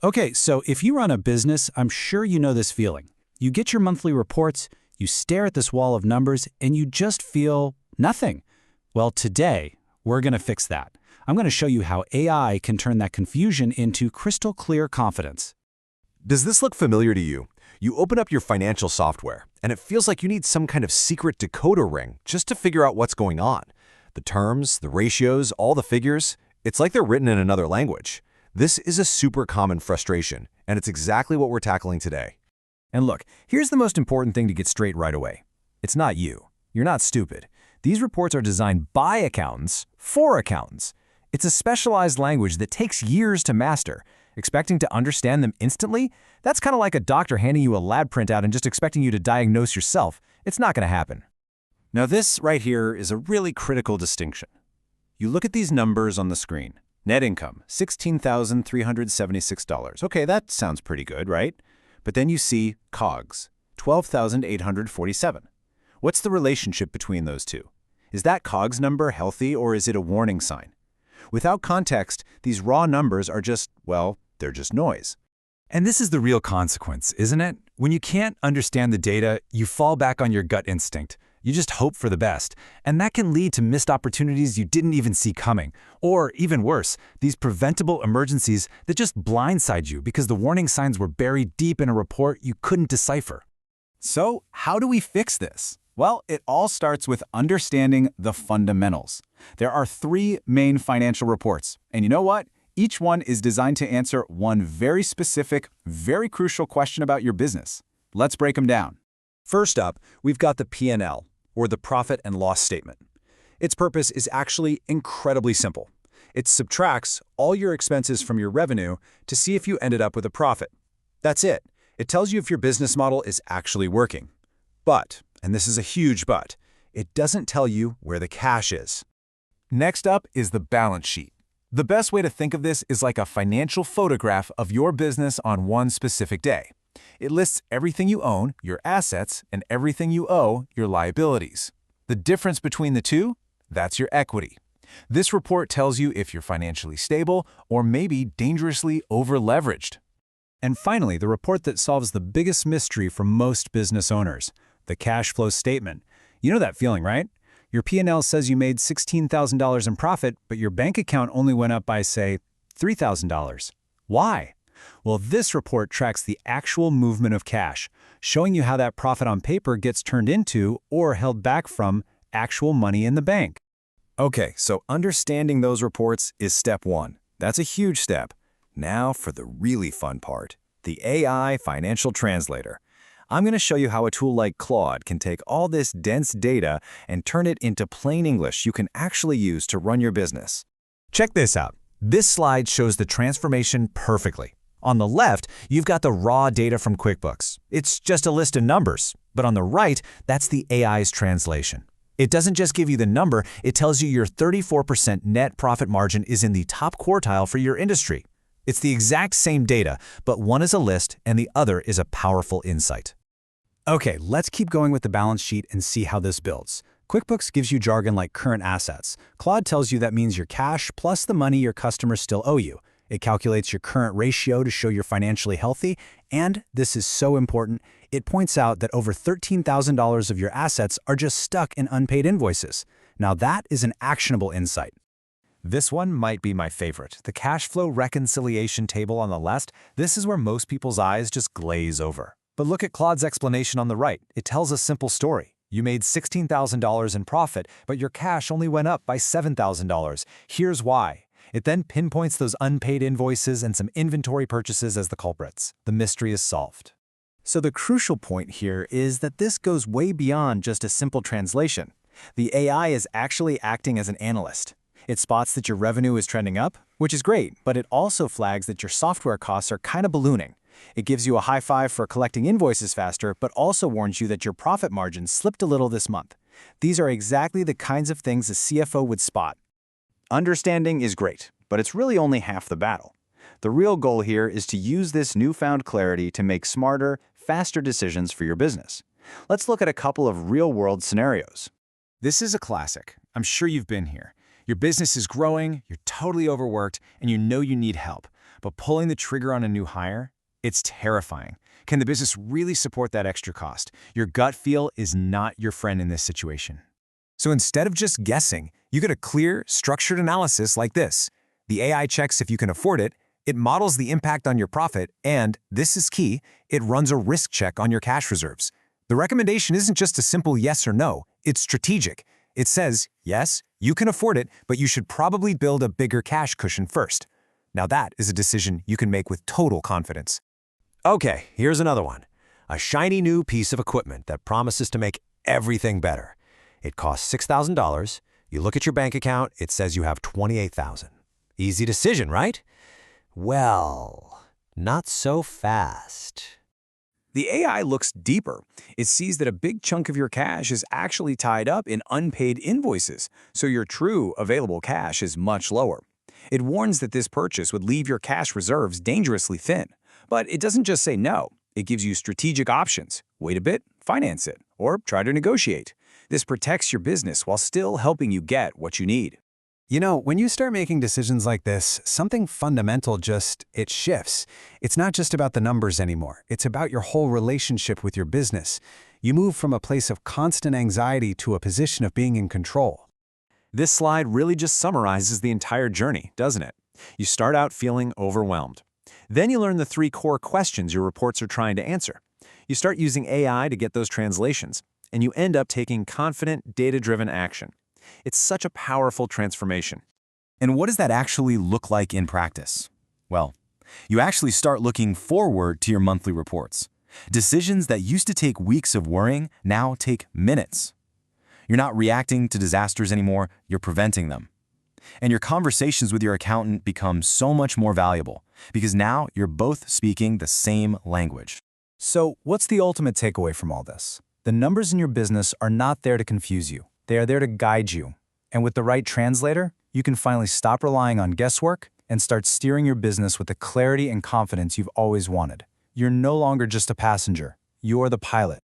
Okay, so if you run a business, I'm sure you know this feeling. You get your monthly reports, you stare at this wall of numbers, and you just feel nothing. Well, today, we're going to fix that. I'm going to show you how AI can turn that confusion into crystal clear confidence. Does this look familiar to you? You open up your financial software, and it feels like you need some kind of secret decoder ring just to figure out what's going on. The terms, the ratios, all the figures, it's like they're written in another language. This is a super common frustration, and it's exactly what we're tackling today. And look, here's the most important thing to get straight right away. It's not you. You're not stupid. These reports are designed by accountants for accountants. It's a specialized language that takes years to master. Expecting to understand them instantly? That's kind of like a doctor handing you a lab printout and just expecting you to diagnose yourself. It's not going to happen. Now this right here is a really critical distinction. You look at these numbers on the screen. Net income, $16,376. Okay, that sounds pretty good, right? But then you see COGS, $12,847. What's the relationship between those two? Is that COGS number healthy or is it a warning sign? Without context, these raw numbers are just, well, they're just noise. And this is the real consequence, isn't it? When you can't understand the data, you fall back on your gut instinct. You just hope for the best, and that can lead to missed opportunities you didn't even see coming. Or even worse, these preventable emergencies that just blindside you because the warning signs were buried deep in a report you couldn't decipher. So, how do we fix this? Well, it all starts with understanding the fundamentals. There are 3 main financial reports, and you know what? Each one is designed to answer one very specific, very crucial question about your business. Let's break them down. First up, we've got the P&L, or the profit and loss statement. Its purpose is actually incredibly simple. It subtracts all your expenses from your revenue to see if you ended up with a profit. That's it. It tells you if your business model is actually working. But, and this is a huge but, it doesn't tell you where the cash is. Next up is the balance sheet. The best way to think of this is like a financial photograph of your business on one specific day. It lists everything you own, your assets, and everything you owe, your liabilities. The difference between the two? That's your equity. This report tells you if you're financially stable or maybe dangerously over-leveraged. And finally, the report that solves the biggest mystery for most business owners, the cash flow statement. You know that feeling, right? Your P&L says you made $16,000 in profit, but your bank account only went up by, say, $3,000. Why? Well, this report tracks the actual movement of cash, showing you how that profit on paper gets turned into or held back from actual money in the bank. Okay, so understanding those reports is step 1. That's a huge step. Now for the really fun part, the AI Financial Translator. I'm going to show you how a tool like Claude can take all this dense data and turn it into plain English you can actually use to run your business. Check this out. This slide shows the transformation perfectly. On the left, you've got the raw data from QuickBooks. It's just a list of numbers. But on the right, that's the AI's translation. It doesn't just give you the number, it tells you your 34% net profit margin is in the top quartile for your industry. It's the exact same data, but one is a list and the other is a powerful insight. Okay, let's keep going with the balance sheet and see how this builds. QuickBooks gives you jargon like current assets. Claude tells you that means your cash plus the money your customers still owe you. It calculates your current ratio to show you're financially healthy, and, this is so important, it points out that over $13,000 of your assets are just stuck in unpaid invoices. Now that is an actionable insight. This one might be my favorite. The cash flow reconciliation table on the left, this is where most people's eyes just glaze over. But look at Claude's explanation on the right. It tells a simple story. You made $16,000 in profit, but your cash only went up by $7,000. Here's why. It then pinpoints those unpaid invoices and some inventory purchases as the culprits. The mystery is solved. So the crucial point here is that this goes way beyond just a simple translation. The AI is actually acting as an analyst. It spots that your revenue is trending up, which is great, but it also flags that your software costs are kind of ballooning. It gives you a high five for collecting invoices faster, but also warns you that your profit margin slipped a little this month. These are exactly the kinds of things a CFO would spot. Understanding is great, but it's really only half the battle. The real goal here is to use this newfound clarity to make smarter, faster decisions for your business. Let's look at a couple of real-world scenarios. This is a classic. I'm sure you've been here. Your business is growing, you're totally overworked, and you know you need help. But pulling the trigger on a new hire, it's terrifying. Can the business really support that extra cost? Your gut feel is not your friend in this situation. So instead of just guessing, you get a clear, structured analysis like this. The AI checks if you can afford it, it models the impact on your profit, and, this is key, it runs a risk check on your cash reserves. The recommendation isn't just a simple yes or no, it's strategic. It says, yes, you can afford it, but you should probably build a bigger cash cushion first. Now that is a decision you can make with total confidence. Okay, here's another one. A shiny new piece of equipment that promises to make everything better. It costs $6,000. You look at your bank account, it says you have $28,000. Easy decision, right? Well, not so fast. The AI looks deeper. It sees that a big chunk of your cash is actually tied up in unpaid invoices, so your true available cash is much lower. It warns that this purchase would leave your cash reserves dangerously thin. But it doesn't just say no. It gives you strategic options. Wait a bit, finance it, or try to negotiate. This protects your business while still helping you get what you need. You know, when you start making decisions like this, something fundamental it shifts. It's not just about the numbers anymore. It's about your whole relationship with your business. You move from a place of constant anxiety to a position of being in control. This slide really just summarizes the entire journey, doesn't it? You start out feeling overwhelmed. Then you learn the 3 core questions your reports are trying to answer. You start using AI to get those translations, and you end up taking confident, data-driven action. It's such a powerful transformation. And what does that actually look like in practice? Well, you actually start looking forward to your monthly reports. Decisions that used to take weeks of worrying now take minutes. You're not reacting to disasters anymore, you're preventing them. And your conversations with your accountant become so much more valuable because now you're both speaking the same language. So, what's the ultimate takeaway from all this? The numbers in your business are not there to confuse you. They are there to guide you. And with the right translator, you can finally stop relying on guesswork and start steering your business with the clarity and confidence you've always wanted. You're no longer just a passenger. You're the pilot.